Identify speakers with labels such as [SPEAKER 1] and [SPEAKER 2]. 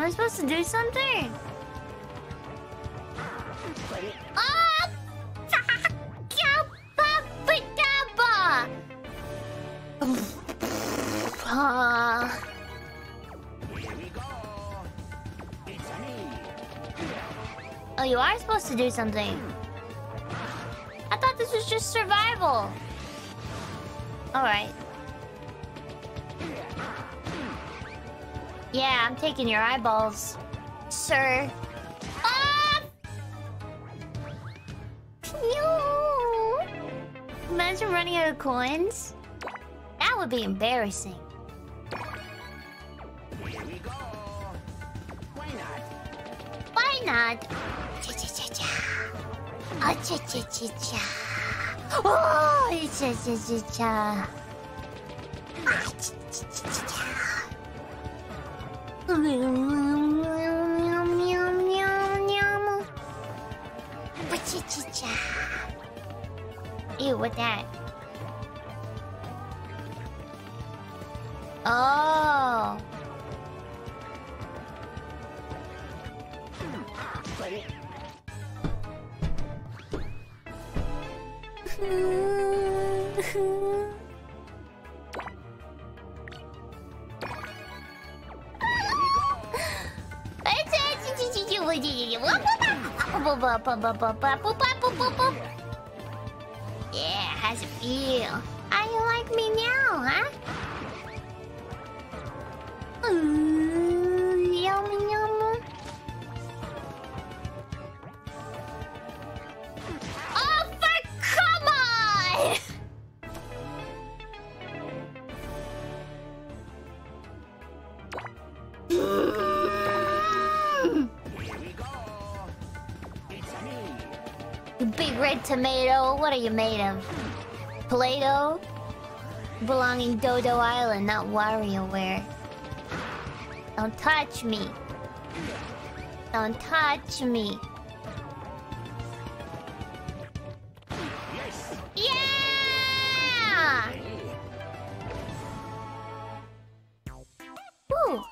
[SPEAKER 1] Am I supposed to do something? Oh! Oh, you are supposed to do something. I thought this was just survival. Alright. Yeah, I'm taking your eyeballs, sir. Ah! No! Imagine running out of coins. That would be embarrassing.
[SPEAKER 2] Here we go. Why not?
[SPEAKER 1] Why not? Cha-cha-cha-cha. Oh, cha-cha-cha-cha. Oh, cha-cha-cha-cha. Ah, cha-cha-cha-cha. Cha-cha-cha. Ew, what that? Oh. Yeah, how's it feel? How you like me now, huh? Yummy, yummy. Oh, come on!
[SPEAKER 2] Here we go. It's me.
[SPEAKER 1] You big red tomato, what are you made of? Play-Doh? Belonging Dodo Island, not WarioWare. Don't touch me. Don't touch me.
[SPEAKER 2] Yes.
[SPEAKER 1] Yeah! Woo!